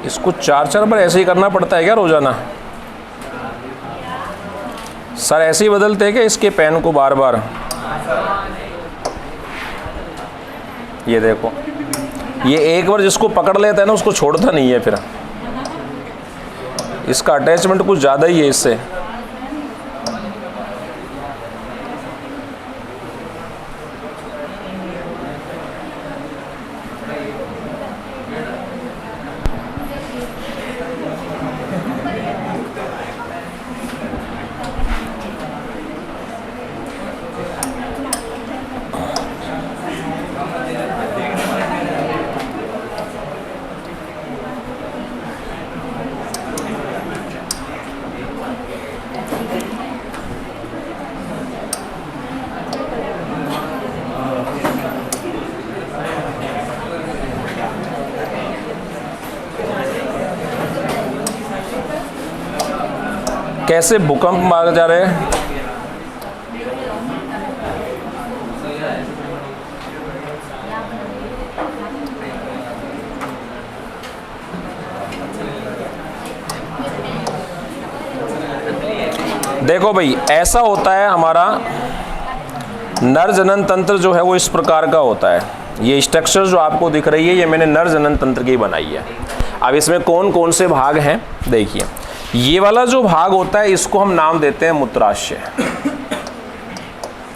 इसको 4 बार ऐसे ही करना पड़ता है क्या रोजाना? सर ऐसे ही बदलते हैं क्या इसके पेन को बार बार? ये देखो, ये एक बार जिसको पकड़ लेता है ना उसको छोड़ता नहीं है, फिर इसका अटैचमेंट कुछ ज़्यादा ही है इससे। कैसे भूकंप मारे जा रहे हैं? देखो भाई, ऐसा होता है हमारा नर जनन तंत्र जो है वो इस प्रकार का होता है। ये स्ट्रक्चर जो आपको दिख रही है ये मैंने नर जनन तंत्र की बनाई है। अब इसमें कौन कौन से भाग हैं देखिए। ये वाला जो भाग होता है इसको हम नाम देते हैं मूत्राशय।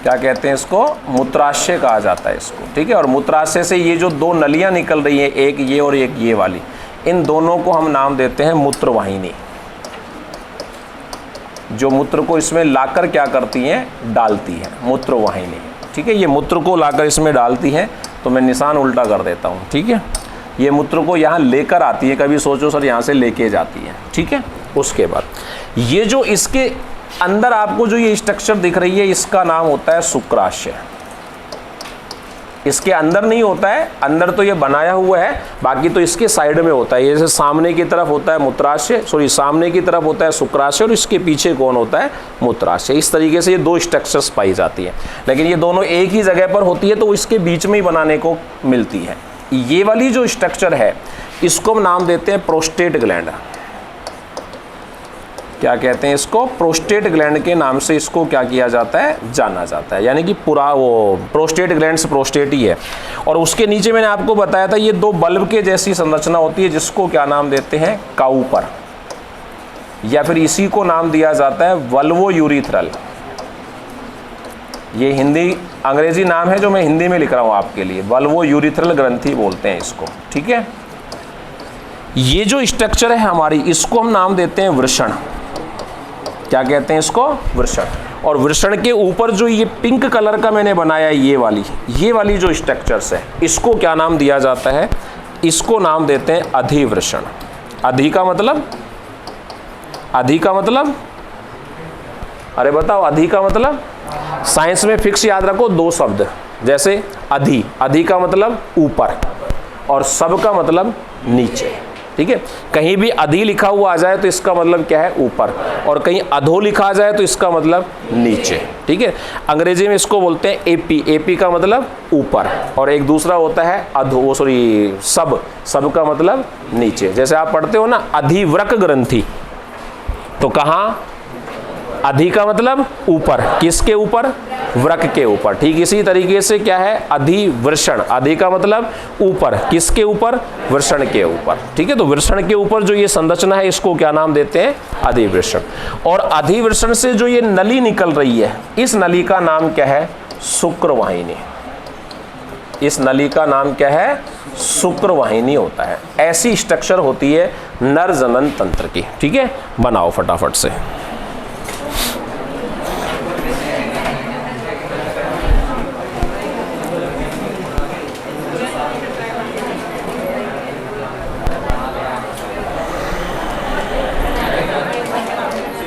क्या कहते हैं इसको? मूत्राशय कहा जाता है इसको, ठीक है। और मूत्राशय से ये जो दो नलियां निकल रही हैं, एक ये और एक ये वाली, इन दोनों को हम नाम देते हैं मूत्रवाहिनी। जो मूत्र को इसमें लाकर क्या करती हैं? डालती है, मूत्रवाहिनी, ठीक है। ये मूत्र को लाकर इसमें डालती है, तो मैं निशान उल्टा कर देता हूँ, ठीक है। ये मूत्र को यहाँ लेकर आती है, कभी सोचो सर यहाँ से लेके जाती है, ठीक है। उसके बाद ये जो इसके अंदर आपको जो ये स्ट्रक्चर दिख रही है इसका नाम होता है शुक्राशय। इसके अंदर नहीं होता है, अंदर तो ये बनाया हुआ है, बाकी तो इसके साइड में होता है। जैसे सामने की तरफ होता है मूत्राशय, सामने की तरफ होता है शुक्राशय और इसके पीछे कौन होता है? मूत्राशय। इस तरीके से ये दो स्ट्रक्चर्स पाई जाती है, लेकिन ये दोनों एक ही जगह पर होती है तो इसके बीच में ही बनाने को मिलती है। ये वाली जो स्ट्रक्चर है इसको हम नाम देते हैं प्रोस्टेट ग्लैंड। क्या कहते हैं इसको? प्रोस्टेट ग्लैंड के नाम से इसको क्या किया जाता है? जाना जाता है। यानी कि पूरा वो प्रोस्टेट ग्लैंड से प्रोस्टेट ही है। और उसके नीचे मैंने आपको बताया था ये दो बल्ब के जैसी संरचना होती है जिसको क्या नाम देते हैं? काउपर, या फिर इसी को नाम दिया जाता है वल्वोयूरिथ्रल। ये हिंदी अंग्रेजी नाम है जो मैं हिंदी में लिख रहा हूँ आपके लिए। वल्वोयूरिथ्रल ग्रंथि बोलते हैं इसको, ठीक है। ये जो स्ट्रक्चर है हमारी, इसको हम नाम देते हैं वृषण। क्या कहते हैं इसको? वृषण। और वृषण के ऊपर जो ये पिंक कलर का मैंने बनाया है, ये वाली जो स्ट्रक्चर्स है, इसको क्या नाम दिया जाता है? इसको नाम देते हैं अधिवृषण। अधि का मतलब? अधि का मतलब? अरे बताओ, अधि का मतलब? साइंस में फिक्स याद रखो दो शब्द, जैसे अधि, अधि का मतलब ऊपर और सब का मतलब नीचे, ठीक है। कहीं भी अधि लिखा हुआ आ जाए तो इसका मतलब क्या है? ऊपर, और कहीं अधो लिखा आ जाए तो इसका मतलब नीचे, ठीक है। अंग्रेजी में इसको बोलते हैं एपी, एपी का मतलब ऊपर, और एक दूसरा होता है अधो, सब का मतलब नीचे। जैसे आप पढ़ते हो ना अधिवृक ग्रंथि, तो कहाँ? अधि का मतलब ऊपर, किसके ऊपर? वृक के ऊपर। ठीक इसी तरीके से क्या है? अधिवृषण, अधि का मतलब ऊपर, किसके ऊपर? वृषण के ऊपर। ठीक है, तो वृषण के ऊपर जो ये संरचना है इसको क्या नाम देते हैं? अधिवृषण। और अधिवृषण से जो ये नली निकल रही है, इस नली का नाम क्या है? शुक्रवाहिनी। इस नली का नाम क्या है? शुक्रवाहिनी होता है। ऐसी स्ट्रक्चर होती है नर जनन तंत्र की। ठीक है, बनाओ फटाफट से।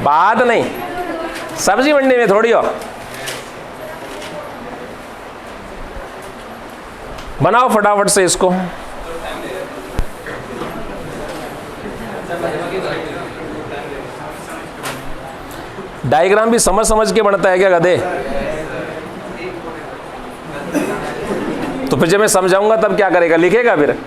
बात नहीं, सब्जी मंडी में थोड़ी हो। बनाओ फटाफट से इसको। डायग्राम भी समझ समझ के बनता है क्या गधे? तो फिर जब मैं समझाऊंगा तब क्या करेगा? लिखेगा फिर?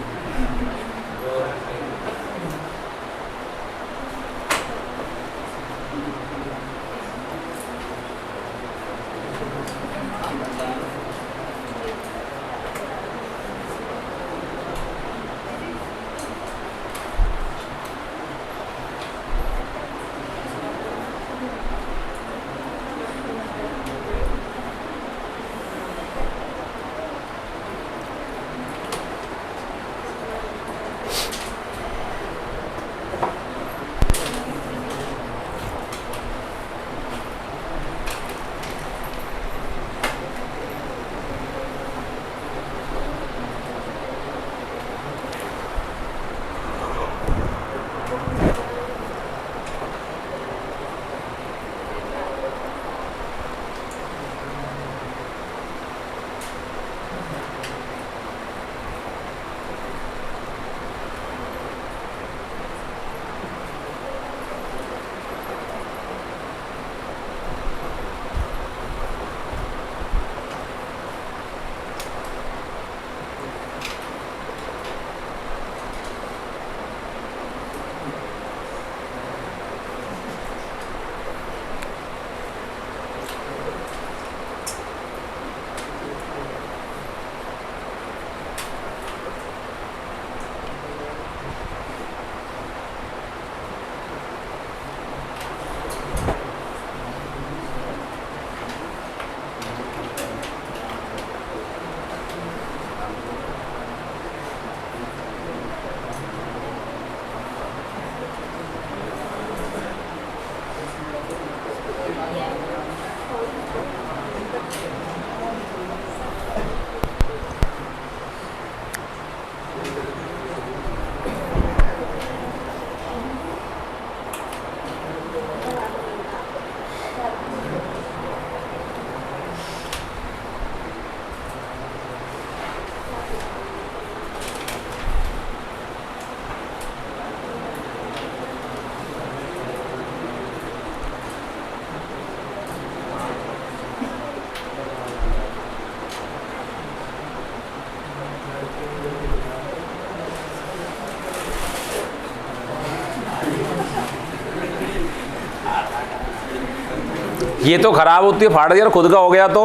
ये तो खराब होती है, फाड़ दिया, खुद का हो गया तो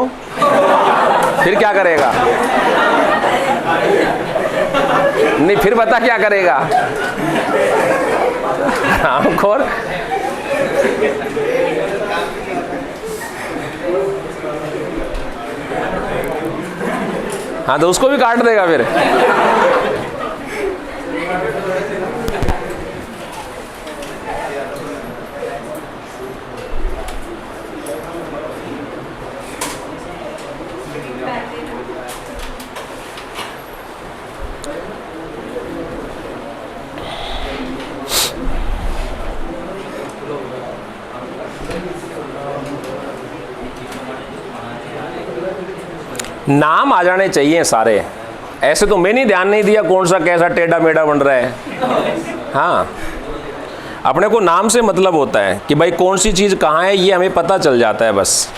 फिर क्या करेगा? नहीं, फिर बता क्या करेगा? आमखोर। हाँ, तो उसको भी काट देगा फिर। नाम आ जाने चाहिए सारे। ऐसे तो मैंने ध्यान नहीं दिया कौन सा कैसा टेढ़ा मेढ़ा बन रहा है। हाँ, अपने को नाम से मतलब होता है कि भाई कौन सी चीज़ कहाँ है, ये हमें पता चल जाता है बस।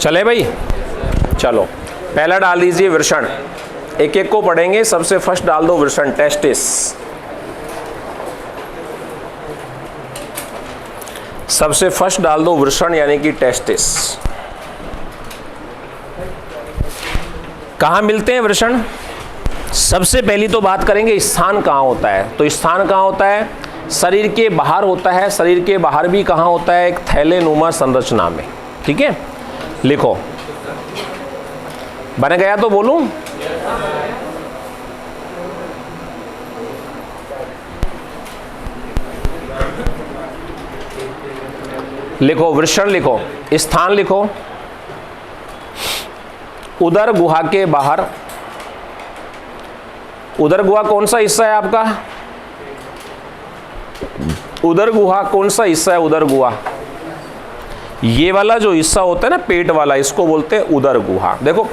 चले भाई, चलो पहला डाल दीजिए वृषण, एक एक को पढ़ेंगे। सबसे फर्स्ट डाल दो वृषण, टेस्टिस। सबसे फर्स्ट डाल दो वृषण यानी कि टेस्टिस। कहाँ मिलते हैं वृषण? सबसे पहली तो बात करेंगे स्थान कहाँ होता है। तो स्थान कहाँ होता है? शरीर के बाहर होता है। शरीर के बाहर भी कहाँ होता है? एक थैलेनुमा संरचना में। ठीक है, लिखो। बन गया तो बोलूं? लिखो वृषण, लिखो स्थान, लिखो उदर गुहा के बाहर। उदर गुहा कौन सा हिस्सा है आपका? उदर गुहा कौन सा हिस्सा है? उदर गुहा ये वाला जो हिस्सा होता है ना, पेट वाला, इसको बोलते हैं उदर गुहा। देखो,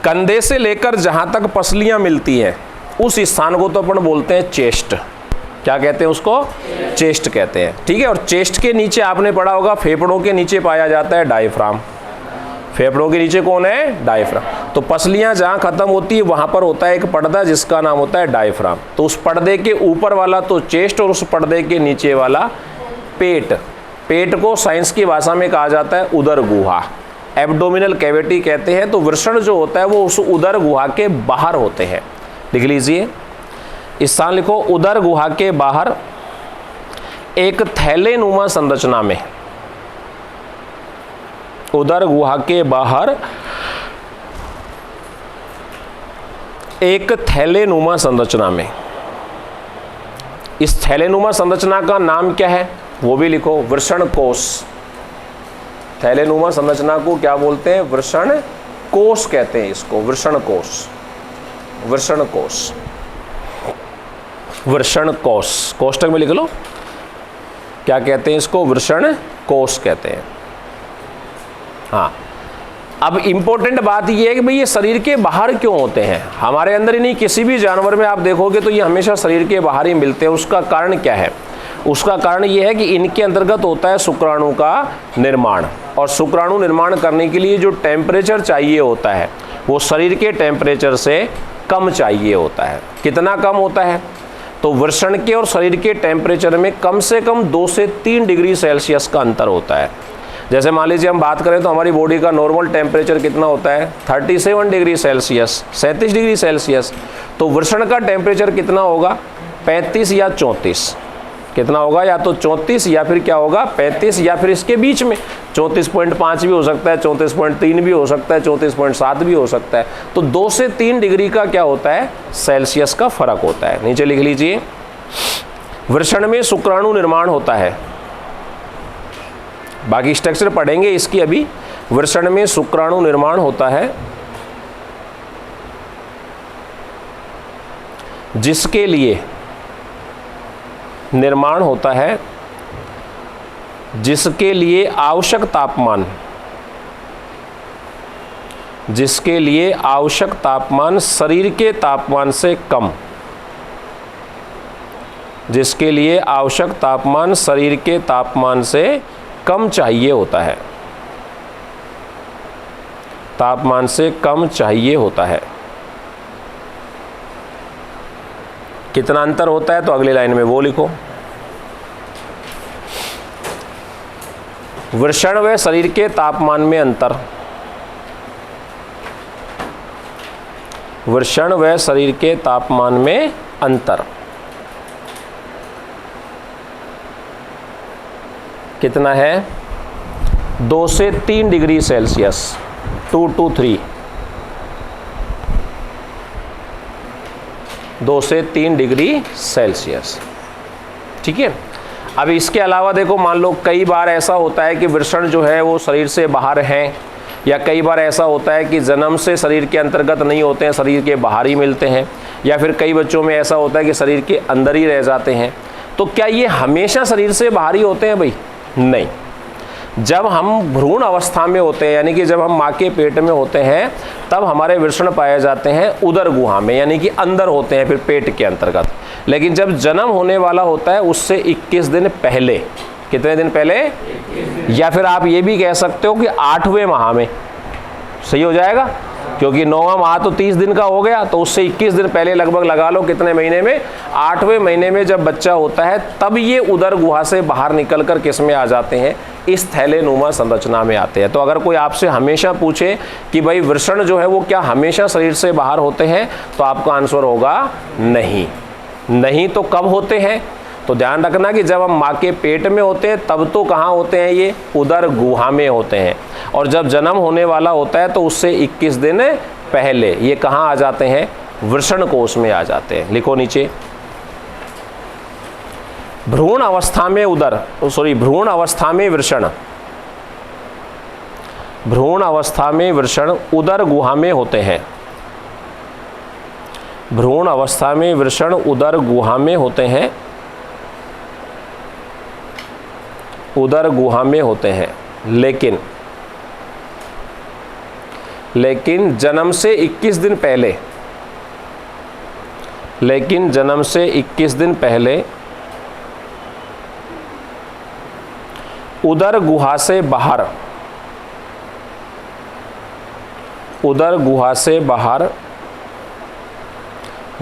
कंधे से लेकर जहां तक पसलियां मिलती हैं उस स्थान को तो अपन बोलते हैं चेस्ट। क्या कहते हैं उसको? चेस्ट कहते हैं। ठीक है, और चेस्ट के नीचे आपने पढ़ा होगा, फेफड़ों के नीचे पाया जाता है डायफ्राम। फेफड़ों के नीचे कौन है? डायफ्राम। तो पसलियां जहां खत्म होती है वहां पर होता है एक पर्दा जिसका नाम होता है डायफ्राम। तो उस पर्दे के ऊपर वाला तो चेस्ट और उस पर्दे के नीचे वाला पेट। पेट को साइंस की भाषा में कहा जाता है उदर गुहा, एब्डोमिनल कैविटी कहते हैं। तो वृषण जो होता है वो उस उदर गुहा के बाहर होते हैं। लिख लीजिए, स्थान लिखो उदर गुहा के बाहर एक थैलेनुमा संरचना में। उदर गुहा के बाहर एक थैलेनुमा संरचना में। इस थैलेनुमा संरचना का नाम क्या है वो भी लिखो, वृषण कोश। थैलेनुमा संरचना को क्या बोलते हैं? वृषण कोश कहते हैं इसको, वृषण कोश। वृषण कोश, वृषण कोश, कोष्टक में लिख लो। क्या कहते हैं इसको? वृषण कोश कहते हैं। हाँ, अब इंपॉर्टेंट बात यह है कि भाई ये शरीर के बाहर क्यों होते हैं? हमारे अंदर ही नहीं, किसी भी जानवर में आप देखोगे तो ये हमेशा शरीर के बाहर ही मिलते हैं। उसका कारण क्या है? उसका कारण ये है कि इनके अंतर्गत होता है शुक्राणु का निर्माण, और शुक्राणु निर्माण करने के लिए जो टेम्परेचर चाहिए होता है वो शरीर के टेम्परेचर से कम चाहिए होता है। कितना कम होता है? तो वृषण के और शरीर के टेम्परेचर में कम से कम 2 से 3 डिग्री सेल्सियस का अंतर होता है। जैसे मान लीजिए हम बात करें तो हमारी बॉडी का नॉर्मल टेम्परेचर कितना होता है? 37 डिग्री सेल्सियस, 37 डिग्री सेल्सियस। तो वृषण का टेम्परेचर कितना होगा? 35 या 34। कितना होगा? या तो 34 या फिर क्या होगा? 35, या फिर इसके बीच में 34.5 भी हो सकता है, 34.3 भी हो सकता है, 34.7 भी हो सकता है। तो 2 से 3 डिग्री का क्या होता है? सेल्सियस का फर्क होता है। नीचे लिख लीजिए, वृषण में शुक्राणु निर्माण होता है। बाकी स्ट्रक्चर पढ़ेंगे इसकी अभी। वृषण में शुक्राणु निर्माण होता है जिसके लिए निर्माण होता है, जिसके लिए आवश्यक तापमान, जिसके लिए आवश्यक तापमान शरीर के तापमान से कम, जिसके लिए आवश्यक तापमान शरीर के तापमान से कम चाहिए होता है, तापमान से कम चाहिए होता है। कितना अंतर होता है? तो अगली लाइन में वो लिखो, वृषण व शरीर के तापमान में अंतर। वृषण व शरीर के तापमान में अंतर कितना है? 2 से 3 डिग्री सेल्सियस, 2 to 3, 2 से 3 डिग्री सेल्सियस। ठीक है, अब इसके अलावा देखो, मान लो कई बार ऐसा होता है कि वृषण जो है वो शरीर से बाहर हैं, या कई बार ऐसा होता है कि जन्म से शरीर के अंतर्गत नहीं होते हैं, शरीर के बाहर ही मिलते हैं, या फिर कई बच्चों में ऐसा होता है कि शरीर के अंदर ही रह जाते हैं। तो क्या ये हमेशा शरीर से बाहर ही होते हैं भाई? नहीं। जब हम भ्रूण अवस्था में होते हैं, यानी कि जब हम माँ के पेट में होते हैं, तब हमारे वृषण पाए जाते हैं उदर गुहा में, यानी कि अंदर होते हैं, फिर पेट के अंतर्गत। लेकिन जब जन्म होने वाला होता है उससे 21 दिन पहले, कितने दिन पहले? या फिर आप ये भी कह सकते हो कि 8वें माह में, सही हो जाएगा, क्योंकि 9वां माह तो 30 दिन का हो गया, तो उससे 21 दिन पहले लगभग लगा लो कितने महीने में, 8वें महीने में जब बच्चा होता है तब ये उदर गुहा से बाहर निकलकर किस में आ जाते हैं, इस थैलेनुमा संरचना में आते हैं। तो अगर कोई आपसे हमेशा पूछे कि भाई वृषण जो है वो क्या हमेशा शरीर से बाहर होते हैं, तो आपका आंसर होगा नहीं। नहीं तो कब होते हैं, तो ध्यान रखना कि जब हम माँ के पेट में होते हैं तब तो कहाँ होते हैं, ये उदर गुहा में होते हैं, और जब जन्म होने वाला होता है तो उससे 21 दिन पहले ये कहाँ आ जाते हैं, वृषण कोश में आ जाते हैं। लिखो नीचे, भ्रूण अवस्था में उदर, भ्रूण अवस्था में वृषण, भ्रूण अवस्था में वृषण उदर गुहा में होते हैं। भ्रूण अवस्था में वृषण उदर गुहा में होते हैं, उदर गुहा में होते हैं, लेकिन जन्म से 21 दिन पहले, लेकिन जन्म से 21 दिन पहले उदर गुहा से बाहर, उदर गुहा से बाहर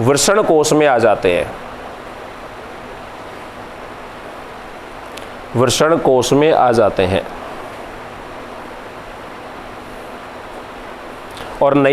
वृषण कोश में आ जाते हैं, वृषण कोश में आ जाते हैं। और